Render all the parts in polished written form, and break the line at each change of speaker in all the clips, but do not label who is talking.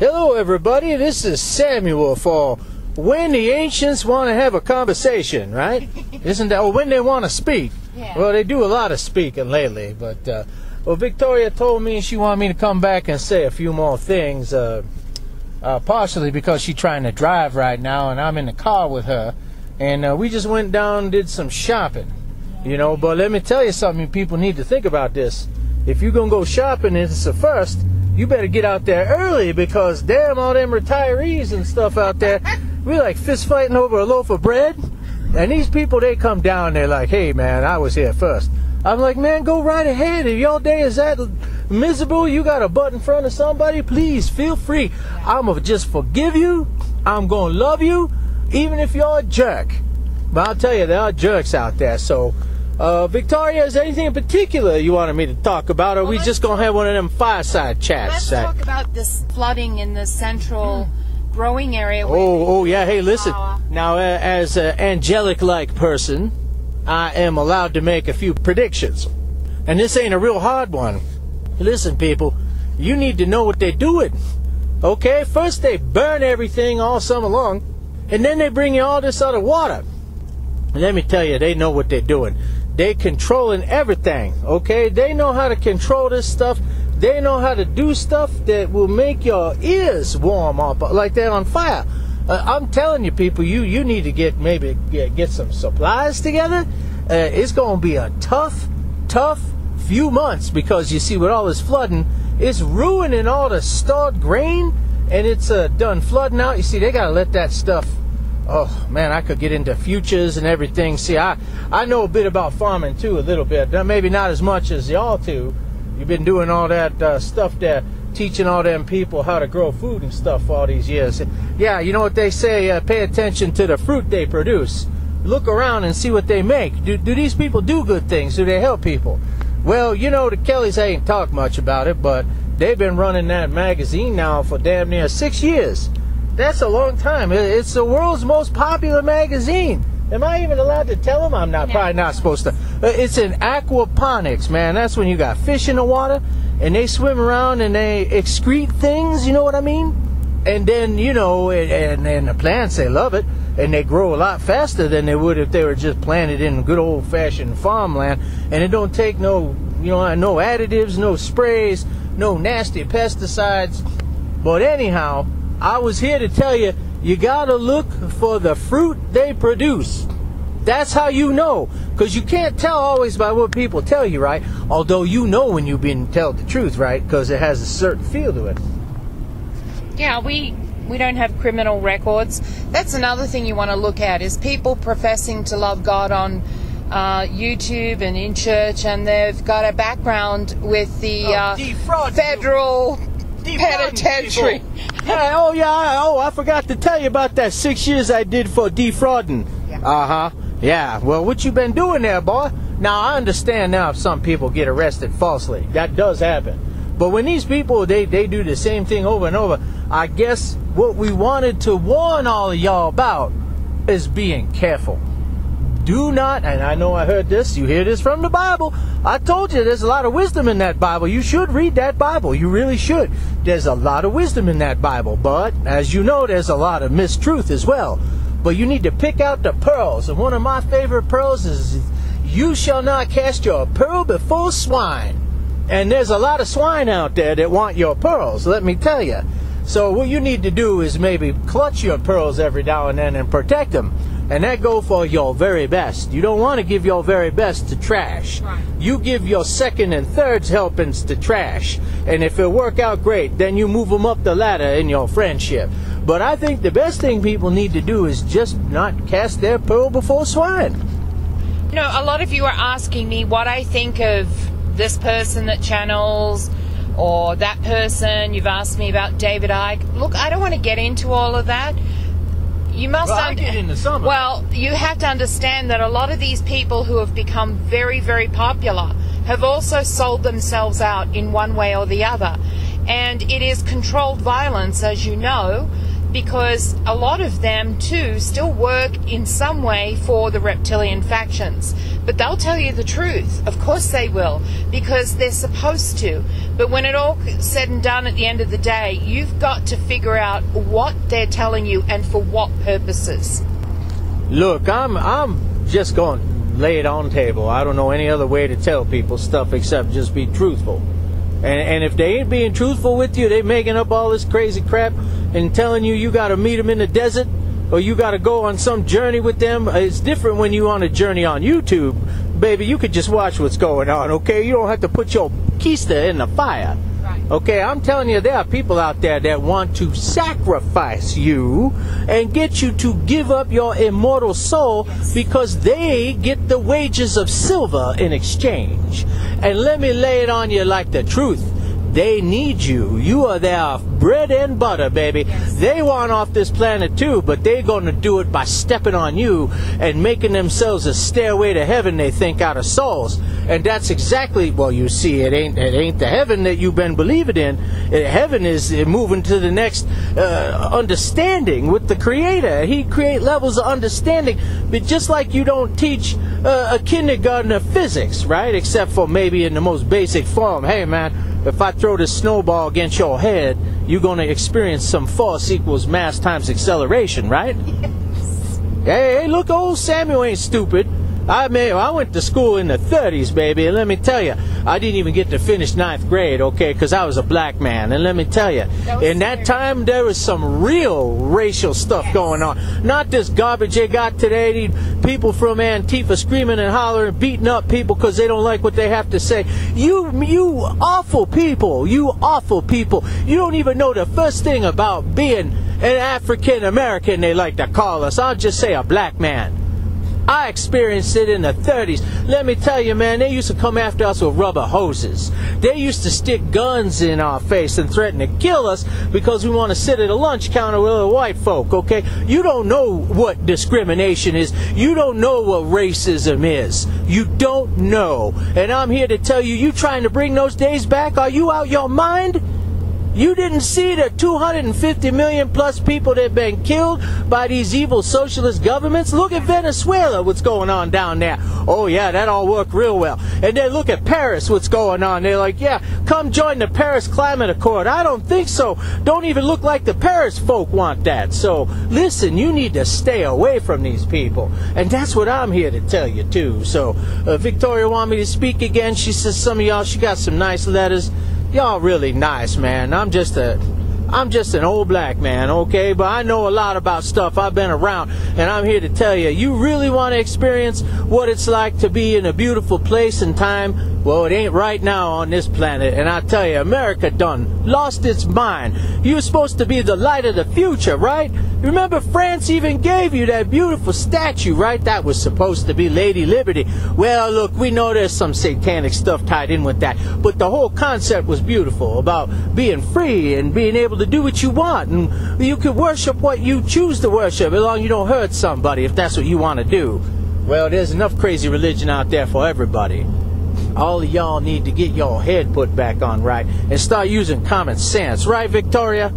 Hello everybody, this is Samuel for When the Ancients Want to Have a Conversation, right? Isn't that, or when they want to speak?
Yeah.
Well, they do a lot of speaking lately, but, well, Victoria told me she wanted me to come back and say a few more things, partially because she's trying to drive right now, and I'm in the car with her, and we just went down and did some shopping, you know, but let me tell you something, people need to think about this. If you're going to go shopping and it's the first, you better get out there early because damn all them retirees and stuff out there, we like fist fighting over a loaf of bread. And these people, they come down there like, hey man, I was here first. I'm like, man, go right ahead. If your day is that miserable, you got a butt in front of somebody, please feel free. I'm going to just forgive you. I'm going to love you, even if you're a jerk. But I'll tell you, there are jerks out there. So, Victoria, is there anything in particular you wanted me to talk about, or are we just going to have one of them fireside chats?
Let's talk about this flooding in the central growing area.
Oh, yeah. Hey, listen. Now, as an angelic-like person, I am allowed to make a few predictions. And this ain't a real hard one. Listen, people, you need to know what they're doing. Okay? First, they burn everything all summer long, and then they bring you all this other water. And let me tell you, they know what they're doing. They controlling everything, okay? They know how to control this stuff. They know how to do stuff that will make your ears warm up like they're on fire. I'm telling you, people, you need to get some supplies together. It's going to be a tough few months because you see, with all this flooding, it's ruining all the stored grain, and it's done flooding out. You see, they got to let that stuff. Oh, man, I could get into futures and everything. See, I know a bit about farming, too, a little bit. Maybe not as much as y'all two. You've been doing all that stuff there, teaching all them people how to grow food and stuff for all these years. Yeah, you know what they say, pay attention to the fruit they produce. Look around and see what they make. Do these people do good things? Do they help people? Well, you know, the Kellys ain't talked much about it, but they've been running that magazine now for damn near 6 years. That's a long time. It's the world's most popular magazine. Am I even allowed to tell them? I'm not. Yeah. Probably not supposed to. It's in aquaponics, man. That's when you got fish in the water, and they swim around and they excrete things. You know what I mean? And then, you know, and the plants, they love it, and they grow a lot faster than they would if they were just planted in good old-fashioned farmland. And it don't take no additives, no sprays, no nasty pesticides. But anyhow, I was here to tell you, you gotta look for the fruit they produce. That's how you know, because you can't tell always by what people tell you, right? Although you know when you've been told the truth, right? Because it has a certain feel to it.
Yeah, we don't have criminal records. That's another thing you want to look at, is people professing to love God on YouTube and in church, and they've got a background with the federal penitentiary.
Yeah, I forgot to tell you about that 6 years I did for defrauding. Yeah. Yeah, well, what you been doing there, boy? Now, I understand now if some people get arrested falsely. That does happen. But when these people, they do the same thing over and over, I guess what we wanted to warn all of y'all about is being careful. Do not, and I know I heard this, you hear this from the Bible. I told you there's a lot of wisdom in that Bible. You should read that Bible. You really should. There's a lot of wisdom in that Bible. But, as you know, there's a lot of mistruth as well. But you need to pick out the pearls. And one of my favorite pearls is, you shall not cast your pearl before swine. And there's a lot of swine out there that want your pearls, let me tell you. So what you need to do is maybe clutch your pearls every now and then and protect them. And that go for your very best. You don't want to give your very best to trash. Right. You give your second and third helpings to trash. And if it work out great, then you move them up the ladder in your friendship. But I think the best thing people need to do is just not cast their pearl before swine.
You know, a lot of you are asking me what I think of this person that channels, or that person. You've asked me about David Icke. Look, I don't want to get into all of that. You must well, you have to understand that a lot of these people who have become very, very popular have also sold themselves out in one way or the other. And it is controlled violence, as you know, because a lot of them too still work in some way for the reptilian factions. But they'll tell you the truth. Of course they will, because they're supposed to. But when it all said and done at the end of the day, you've got to figure out what they're telling you and for what purposes.
Look, I'm just going to lay it on the table. I don't know any other way to tell people stuff except just be truthful. And if they ain't being truthful with you, they making up all this crazy crap and telling you got to meet them in the desert or you got to go on some journey with them. It's different when you on a journey on YouTube. Baby, you could just watch what's going on, okay? You don't have to put your keister in the fire.
Right.
Okay, I'm telling you, there are people out there that want to sacrifice you and get you to give up your immortal soul because they get the wages of silver in exchange. And let me lay it on you like the truth. They need you. You are their bread and butter, baby.
Yes.
They want off this planet too, but they're going to do it by stepping on you and making themselves a stairway to heaven, they think, out of souls. And that's exactly, well, you see, it ain't the heaven that you've been believing in. Heaven is moving to the next understanding with the Creator. He create levels of understanding, but just like you don't teach a kindergartner physics, right? Except for maybe in the most basic form. Hey, man, if I throw this snowball against your head, you're going to experience some force equals mass times acceleration, right?
Yes.
Hey, look, old Samuel ain't stupid. I went to school in the 30s, baby, and let me tell you, I didn't even get to finish 9th grade, okay, because I was a black man. And let me tell you, in that time, there was some real racial stuff going on. Not this garbage they got today, these people from Antifa screaming and hollering, beating up people because they don't like what they have to say. You awful people, you awful people. You don't even know the first thing about being an African American, they like to call us. I'll just say a black man. I experienced it in the 30s. Let me tell you, man, they used to come after us with rubber hoses. They used to stick guns in our face and threaten to kill us because we want to sit at a lunch counter with other white folk, okay? You don't know what discrimination is. You don't know what racism is. You don't know. And I'm here to tell you, you trying to bring those days back? Are you out your mind? You didn't see the 250 million plus people that have been killed by these evil socialist governments? Look at Venezuela, what's going on down there. Oh yeah, that all worked real well. And then look at Paris, what's going on. They're like, yeah, come join the Paris Climate Accord. I don't think so. Don't even look like the Paris folk want that. So listen, you need to stay away from these people. And that's what I'm here to tell you too. So Victoria wanted me to speak again. She says some of y'all, she got some nice letters. Y'all really nice, man. I'm just an old black man, okay? But I know a lot about stuff. I've been around, and I'm here to tell you, you really want to experience what it's like to be in a beautiful place and time? Well, it ain't right now on this planet. And I tell you, America done lost its mind. You were supposed to be the light of the future, right? Remember, France even gave you that beautiful statue, right? That was supposed to be Lady Liberty. Well, look, we know there's some satanic stuff tied in with that. But the whole concept was beautiful, about being free and being able to do what you want. And you can worship what you choose to worship, as long as you don't hurt somebody, if that's what you want to do. Well, there's enough crazy religion out there for everybody. All of y'all need to get your head put back on right and start using common sense. Right, Victoria?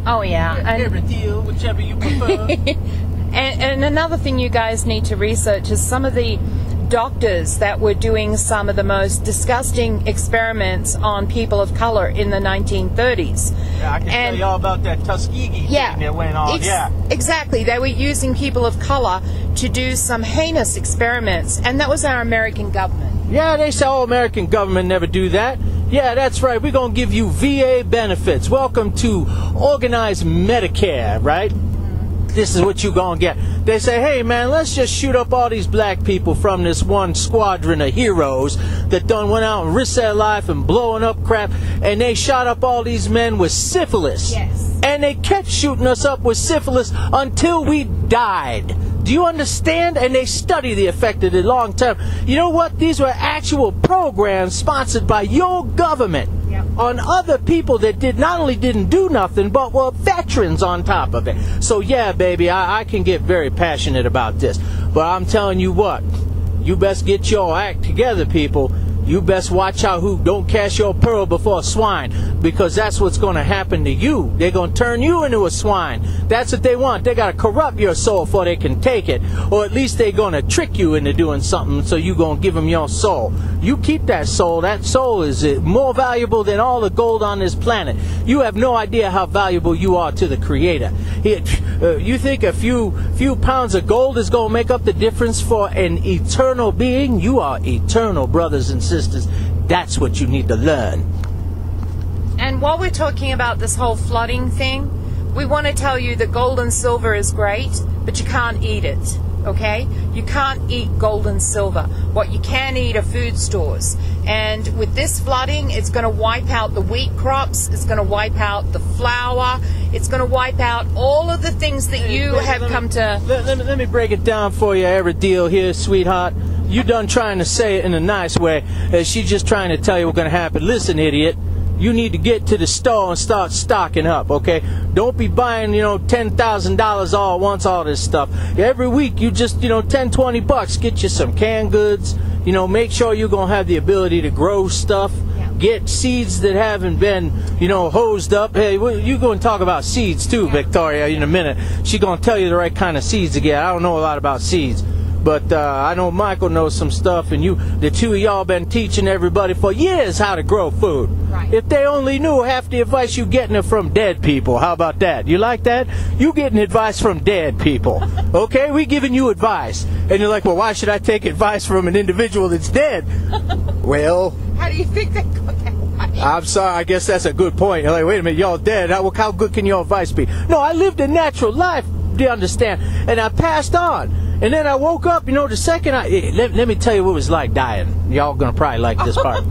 Oh, yeah.
Every deal, whichever you prefer.
And another thing you guys need to research is some of the doctors that were doing some of the most disgusting experiments on people of color in the 1930s.
Yeah, I can tell you all about that Tuskegee thing that went on.
Exactly. They were using people of color to do some heinous experiments, and that was our American government.
Yeah, they say, oh, American government never do that. Yeah, that's right. We're going to give you VA benefits. Welcome to organized Medicare, right? This is what you're going to get. They say, hey, man, let's just shoot up all these black people from this one squadron of heroes that done went out and risked their life and blowing up crap. And they shot up all these men with syphilis.
Yes.
And they kept shooting us up with syphilis until we died. Do you understand? And they study the effect of it long term. You know what? These were actual programs sponsored by your government on other people that not only didn't do nothing, but were veterans on top of it. So yeah, baby, I can get very passionate about this. But I'm telling you what, you best get your act together, people. you best watch out who don't cast your pearl before a swine, because that's what's going to happen to you. They're going to turn you into a swine. That's what they want. They got to corrupt your soul before they can take it, or at least they're going to trick you into doing something, so you're going to give them your soul. You keep that soul. That soul is more valuable than all the gold on this planet. You have no idea how valuable you are to the Creator. You think a few pounds of gold is going to make up the difference for an eternal being? You are eternal, brothers and sisters. That's what you need to learn.
And while we're talking about this whole flooding thing, we want to tell you that gold and silver is great, but you can't eat it. Okay? You can't eat gold and silver. What you can eat are food stores. And with this flooding, it's going to wipe out the wheat crops. It's going to wipe out the flour. It's going to wipe out all of the things that you have come to...
Let me break it down for you, every deal here, sweetheart. You done trying to say it in a nice way. She's just trying to tell you what's going to happen. Listen, idiot. You need to get to the store and start stocking up, okay? Don't be buying, $10,000 all at once, all this stuff. Every week, you just, $10-20, get you some canned goods. Make sure you're going to have the ability to grow stuff. Yeah. Get seeds that haven't been, hosed up. Hey, you're going to talk about seeds too, yeah. Victoria, in a minute. She's going to tell you the right kind of seeds to get. I don't know a lot about seeds. But I know Michael knows some stuff, and the two of y'all been teaching everybody for years how to grow food. Right. If they only knew half the advice you getting it from dead people. How about that? You like that? You getting advice from dead people. Okay? We giving you advice. And you're like, well, why should I take advice from an individual that's dead? Well...
How do you think they got that way?
I'm sorry, I guess that's a good point. You're like, wait a minute, y'all dead. How good can your advice be? No, I lived a natural life, do you understand? And I passed on. And then I woke up, the second let me tell you what it was like dying. Y'all gonna probably like this part.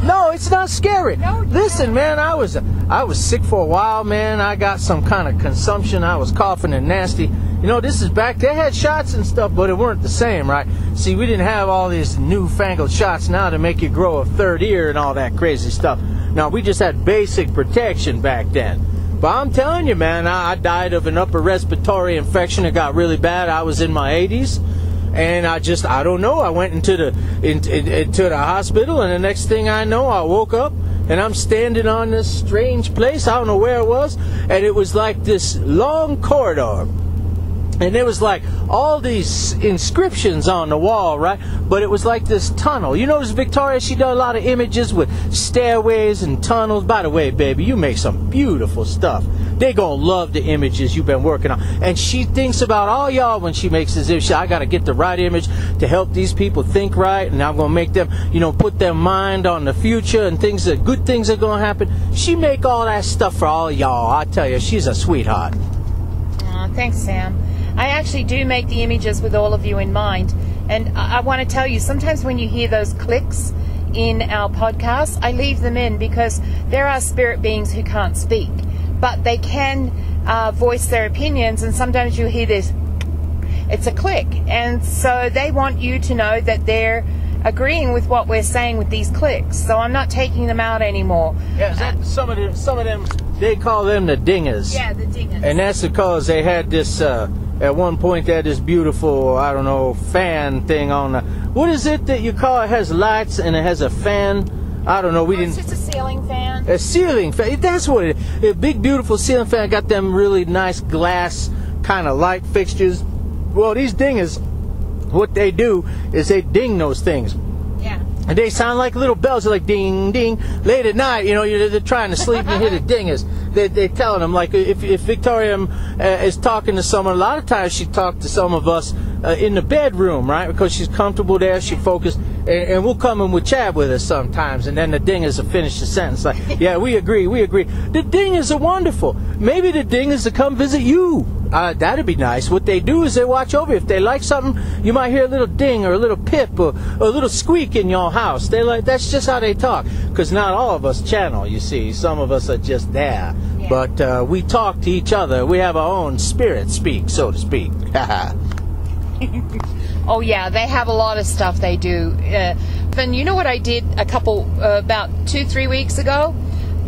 No, it's not scary. No, listen, man, I was sick for a while, man. I got some kind of consumption. I was coughing and nasty. This is back. They had shots and stuff, but it weren't the same, right? See, we didn't have all these newfangled shots now to make you grow a third ear and all that crazy stuff. No, we just had basic protection back then. But I'm telling you, man, I died of an upper respiratory infection. It got really bad. I was in my 80s, and I don't know. I went into the hospital, and the next thing I know, I woke up, and I'm standing on this strange place. I don't know where it was, and it was like this long corridor. And there was like all these inscriptions on the wall, right? But it was like this tunnel. You notice Victoria, she done a lot of images with stairways and tunnels. By the way, baby, you make some beautiful stuff. They gonna love the images you've been working on. And she thinks about all y'all when she makes this image. I gotta get the right image to help these people think right. And I'm gonna make them, put their mind on the future and good things are gonna happen. She make all that stuff for all y'all. I tell you, she's a sweetheart.
Thanks, Sam. I actually do make the images with all of you in mind. And I want to tell you, sometimes when you hear those clicks in our podcast, I leave them in because there are spirit beings who can't speak. But they can voice their opinions, and sometimes you hear this, it's a click. And so they want you to know that they're agreeing with what we're saying with these clicks. So I'm not taking them out anymore.
Yeah, some of them, they call them the dingers.
Yeah, the dingers.
And that's because they had this... at one point, they had this beautiful, fan thing on the... What is it that you call it? It has lights and it has a fan. I don't know.
It's just a ceiling fan.
A ceiling fan. That's what it is. A big, beautiful ceiling fan. Got them really nice glass kind of light fixtures. Well, these dingers, what they do is they ding those things.
Yeah.
And they sound like little bells. They're like ding, ding. Late at night, they're trying to sleep and hear the dingers. They're telling them, like, if Victoria is talking to someone, a lot of times she talks to some of us in the bedroom, right? Because she's comfortable there, she's focused, and we'll come and we'll chat with her sometimes, and then the dingers will finish the sentence like, yeah, we agree. The dingers are wonderful. Maybe the dingers will come visit you. That'd be nice. What they do is they watch over you. If they like something, you might hear a little ding or a little pip or a little squeak in your house. That's just how they talk. Because not all of us channel, you see. Some of us are just there. Yeah. But we talk to each other. We have our own spirit speak, so to speak.
Oh, yeah, they have a lot of stuff they do. Then you know what I did about 2-3 weeks ago?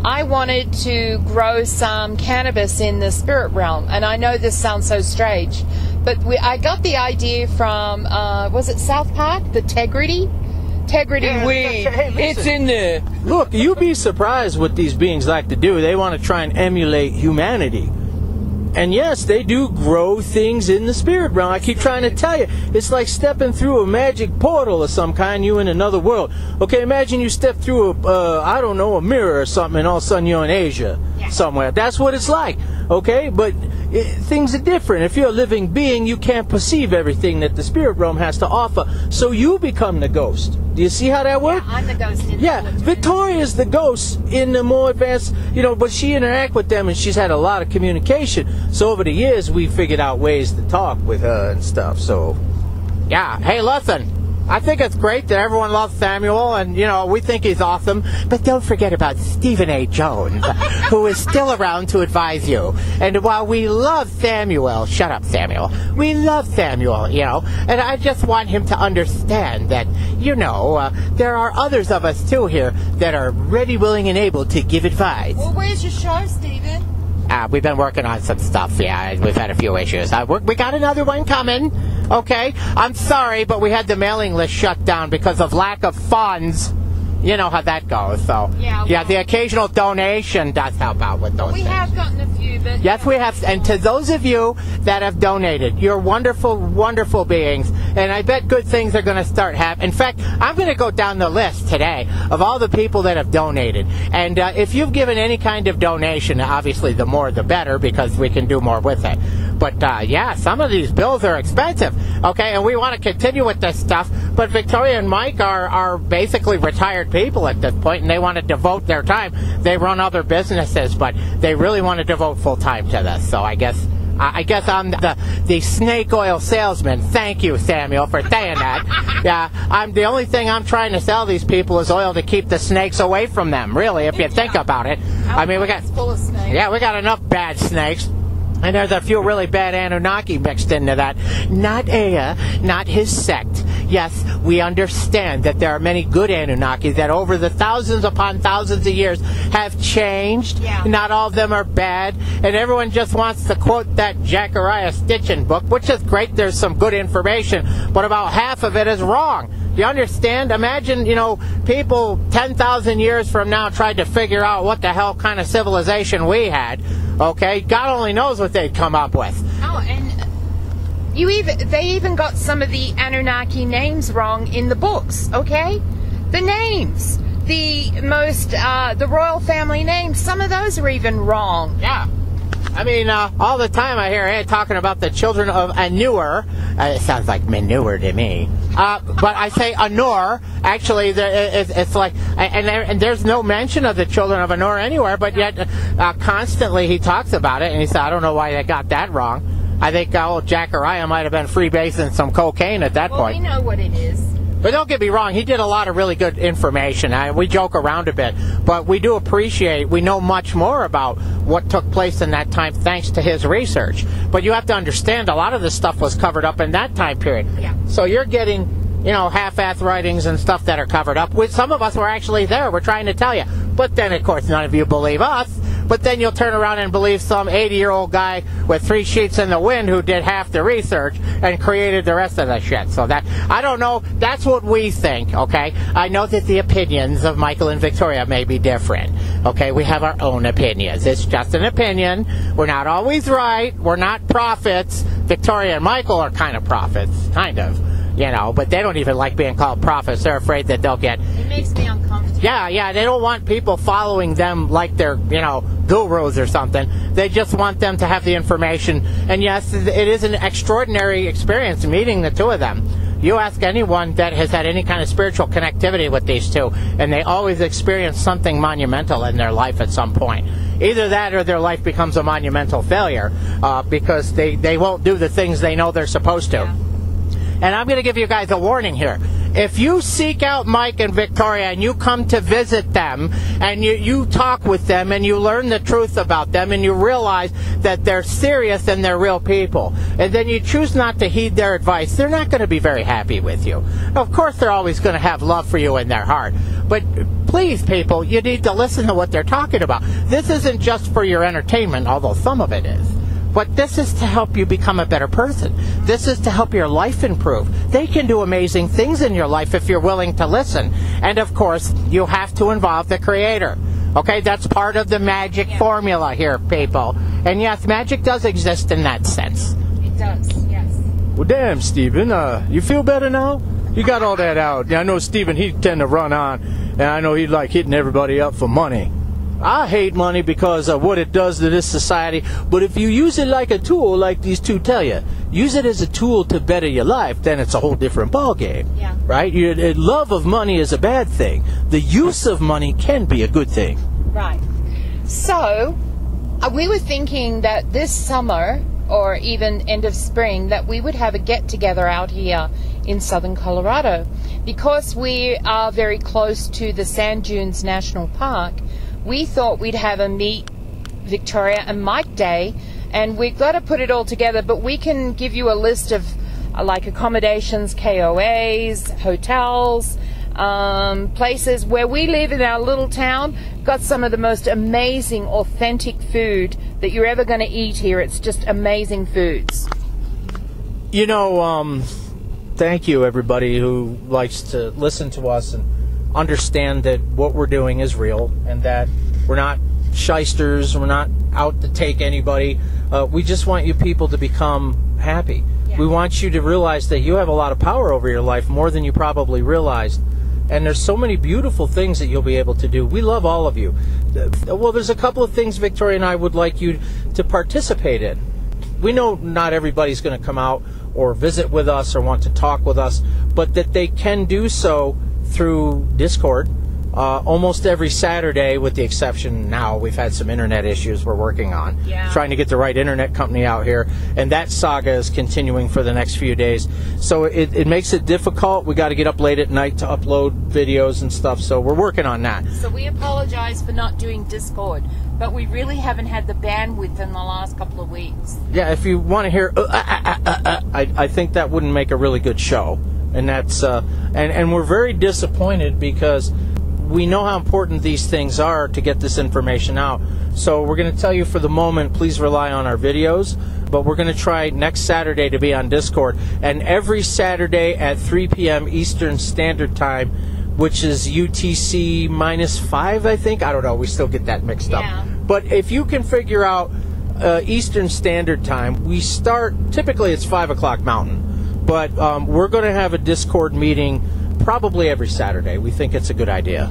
I wanted to grow some cannabis in the spirit realm, and I know this sounds so strange, but I got the idea from, was it South Park, the Tegrity? integrity weed.
Hey, listen.
It's in there.
Look, you'd be surprised what these beings like to do. They want to try and emulate humanity. And yes, they do grow things in the spirit realm. I keep trying to tell you, it's like stepping through a magic portal of some kind, you in another world. Okay, imagine you step through I don't know, a mirror or something, and all of a sudden you're in Asia somewhere. That's what it's like, okay? But things are different. If you're a living being, you can't perceive everything that the spirit realm has to offer. So you become the ghost. Do you see how that works?
Yeah, I'm the ghost.
Yeah, Victoria's the ghost in the more advanced, but she interact with them, and she's had a lot of communication. So over the years, we figured out ways to talk with her and stuff. So, yeah. Hey, listen. I think it's great that everyone loves Samuel, and, we think he's awesome. But don't forget about Stephen A. Jones, who is still around to advise you. And while we love Samuel, shut up, Samuel. We love Samuel, and I just want him to understand that, there are others of us, too, here that are ready, willing, and able to give advice.
Well, where's your show, Stephen?
We've been working on some stuff, yeah. We've had a few issues. We got another one coming, okay? I'm sorry, but we had the mailing list shut down because of lack of funds. You know how that goes, so. Yeah, the occasional donation does help out with those things.
We have gotten a few, but...
Yes, we have. And to those of you that have donated, you're wonderful, wonderful beings. And I bet good things are going to start happening. In fact, I'm going to go down the list today of all the people that have donated. And if you've given any kind of donation, obviously the more the better, because we can do more with it. But, some of these bills are expensive, okay? And we want to continue with this stuff. But Victoria and Mike are basically retired people at this point, and they want to devote their time. They run other businesses, but they really want to devote full time to this. So I guess I'm the snake oil salesman. Thank you, Samuel, for saying that. Yeah, I'm the only thing I'm trying to sell these people is oil to keep the snakes away from them. Really, if you think about it. I mean, we got enough bad snakes. And there's a few really bad Anunnaki mixed into that. Not Ea, not his sect. Yes, we understand that there are many good Anunnaki that over the thousands upon thousands of years have changed.
Yeah.
Not all of them are bad. And everyone just wants to quote that Zechariah Stitchin book, which is great. There's some good information, but about half of it is wrong. You understand? Imagine, people 10,000 years from now tried to figure out what the hell kind of civilization we had. Okay? God only knows what they'd come up with.
Oh, and they even got some of the Anunnaki names wrong in the books, okay? The names. The royal family names, some of those are even wrong.
Yeah. I mean, all the time I hear talking about the children of Anur. It sounds like manure to me. But I say Anur. Actually, it's like, and there's no mention of the children of Anur anywhere, but yet constantly he talks about it, and he said, I don't know why they got that wrong. I think old Zechariah might have been freebasing some cocaine at that point.
Well, we know what it is.
But don't get me wrong, he did a lot of really good information. We joke around a bit, but we do appreciate, we know much more about what took place in that time thanks to his research. But you have to understand, a lot of this stuff was covered up in that time period.
Yeah.
So you're getting, half-ass writings and stuff that are covered up. Some of us were actually there, we're trying to tell you. But then, of course, none of you believe us. But then you'll turn around and believe some 80-year-old guy with 3 sheets in the wind who did half the research and created the rest of the shit. So I don't know, that's what we think, okay? I know that the opinions of Michael and Victoria may be different, okay? We have our own opinions. It's just an opinion. We're not always right. We're not prophets. Victoria and Michael are kind of prophets, kind of. But they don't even like being called prophets. They're afraid that they'll get...
It makes me uncomfortable.
Yeah, they don't want people following them like they're, gurus or something. They just want them to have the information. And yes, it is an extraordinary experience meeting the two of them. You ask anyone that has had any kind of spiritual connectivity with these two, and they always experience something monumental in their life at some point. Either that or their life becomes a monumental failure because they won't do the things they know they're supposed to.
Yeah.
And I'm going to give you guys a warning here. If you seek out Mike and Victoria and you come to visit them and you talk with them and you learn the truth about them and you realize that they're serious and they're real people, and then you choose not to heed their advice, they're not going to be very happy with you. Of course, they're always going to have love for you in their heart. But please, people, you need to listen to what they're talking about. This isn't just for your entertainment, although some of it is.
But this is to help you become a better person. This is to help your life improve. They can do amazing things in your life if you're willing to listen. And of course, you have to involve the Creator. Okay, that's part of the magic formula here, people. And yes, magic does exist in that sense.
It does, yes.
Well, damn, Stephen, you feel better now? You got all that out. I know Stephen, he tend to run on, and I know he'd like hitting everybody up for money. I hate money because of what it does to this society, but if you use it like a tool, like these two tell you, use it as a tool to better your life, then it's a whole different ballgame.
Yeah.
Right? Love of money is a bad thing. The use of money can be a good thing.
Right. So, we were thinking that this summer, or even end of spring, that we would have a get-together out here in southern Colorado. Because we are very close to the Sand Dunes National Park, we thought we'd have a Meet Victoria and Mike Day, and we've got to put it all together, but we can give you a list of like accommodations, KOAs, hotels, places where we live in our little town. Got some of the most amazing, authentic food that you're ever going to eat here. It's just amazing foods.
You know, thank you everybody who likes to listen to us and understand that what we're doing is real and that we're not shysters, we're not out to take anybody. We just want you people to become happy.
Yeah.
We want you to realize that you have a lot of power over your life, more than you probably realized. And there's so many beautiful things that you'll be able to do. We love all of you. Well, there's a couple of things Victoria and I would like you to participate in. We know not everybody's going to come out or visit with us or want to talk with us, but that they can do so through Discord almost every Saturday, with the exception now we've had some internet issues we're working on.
Yeah.
Trying to get the right internet company out here, and that saga is continuing for the next few days. So it makes it difficult. We got to get up late at night to upload videos and stuff, so we're working on that.
So we apologize for not doing Discord, but we really haven't had the bandwidth in the last couple of weeks.
Yeah, if you want to hear I think that wouldn't make a really good show. And that's and we're very disappointed because we know how important these things are to get this information out. So we're going to tell you for the moment, please rely on our videos, but we're going to try next Saturday to be on Discord. And every Saturday at 3 p.m. Eastern Standard Time, which is UTC -5, I think. I don't know. We still get that mixed up.
Yeah.
But if you can figure out Eastern Standard Time, we start, typically it's 5 o'clock Mountain. But we're going to have a Discord meeting probably every Saturday. We think it's a good idea.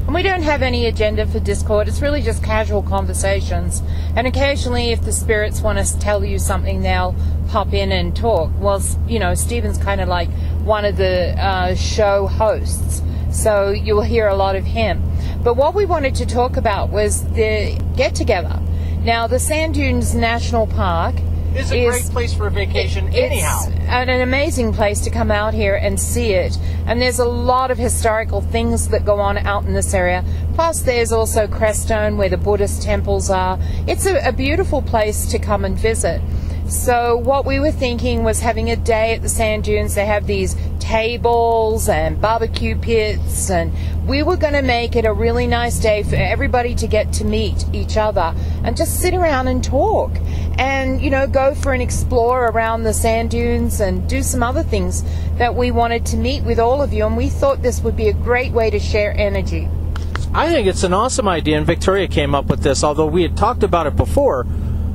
And we don't have any agenda for Discord. It's really just casual conversations. And occasionally, if the spirits want to tell you something, they'll pop in and talk. Well, you know, Stephen's kind of like one of the show hosts, so you'll hear a lot of him. But what we wanted to talk about was the get-together. Now, the Sand Dunes National Park
It's a great place for a vacation anyhow.
It's an amazing place to come out here and see it. And there's a lot of historical things that go on out in this area. Plus there's also Crestone where the Buddhist temples are. It's a beautiful place to come and visit. So what we were thinking was having a day at the Sand Dunes. They have these tables and barbecue pits, and we were going to make it a really nice day for everybody to get to meet each other and just sit around and talk and, you know, go for an explore around the Sand Dunes and do some other things that we wanted to meet with all of you, and we thought this would be a great way to share energy.
I think it's an awesome idea, and Victoria came up with this, although we had talked about it before,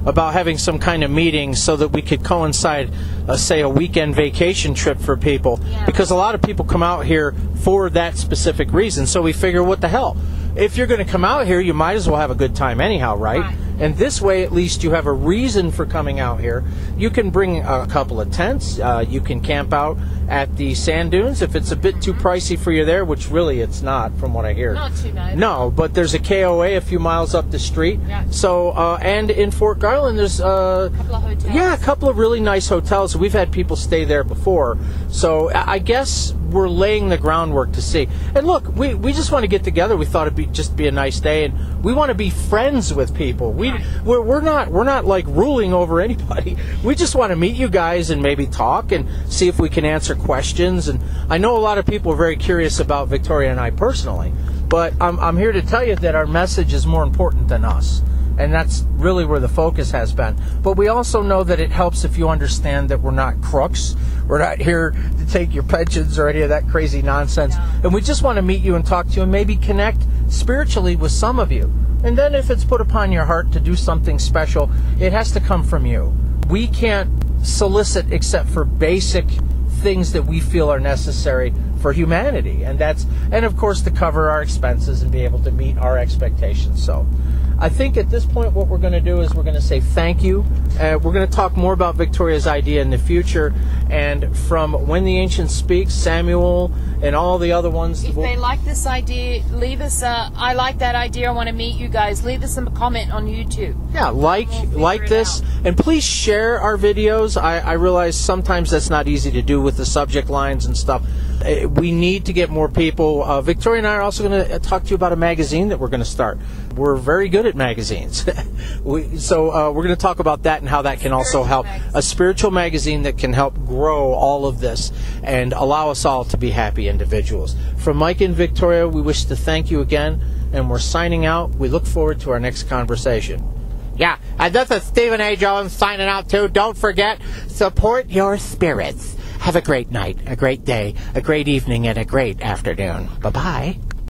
about having some kind of meeting so that we could coincide, say, a weekend vacation trip for people.
Yeah.
Because a lot of people come out here for that specific reason. So we figure, what the hell? If you're going to come out here, you might as well have a good time anyhow, right? And this way, at least, you have a reason for coming out here. You can bring a couple of tents. You can camp out at the Sand Dunes if it's a bit too pricey for you there, which really it's not, from what I hear.
Not too bad.
No, but there's a KOA a few miles up the street.
Yeah.
So, and in Fort Garland, there's
A couple of hotels.
yeah, a couple of really nice hotels. We've had people stay there before. So I guess we're laying the groundwork to see. And look, we just want to get together. We thought it'd just be a nice day, and we want to be friends with people. We're not like ruling over anybody. We just want to meet you guys and maybe talk and see if we can answer questions. And I know a lot of people are very curious about Victoria and I personally, but I'm here to tell you that our message is more important than us. And that's really where the focus has been. But we also know that it helps if you understand that we're not crooks. We're not here to take your pensions or any of that crazy nonsense. And we just want to meet you and talk to you and maybe connect spiritually with some of you. And then if it's put upon your heart to do something special, it has to come from you. We can't solicit except for basic things that we feel are necessary for humanity, and of course to cover our expenses and be able to meet our expectations. So I think at this point what we're going to do is we're going to say thank you. We're going to talk more about Victoria's idea in the future, and from When the Ancient Speaks, Samuel and all the other ones.
If they like this idea, leave us I like that idea, I want to meet you guys. Leave us a comment on YouTube.
Yeah, like this, and please share our videos. I realize sometimes that's not easy to do with the subject lines and stuff. We need to get more people. Victoria and I are also going to talk to you about a magazine that we're going to start. We're very good at magazines. So we're going to talk about that and how that can also help. A spiritual magazine that can help grow all of this and allow us all to be happy individuals. From Mike and Victoria, we wish to thank you again, and we're signing out. We look forward to our next conversation.
Yeah, and this is Stephen A. Jones signing out too. Don't forget, support your spirits. Have a great night, a great day, a great evening, and a great afternoon. Bye-bye.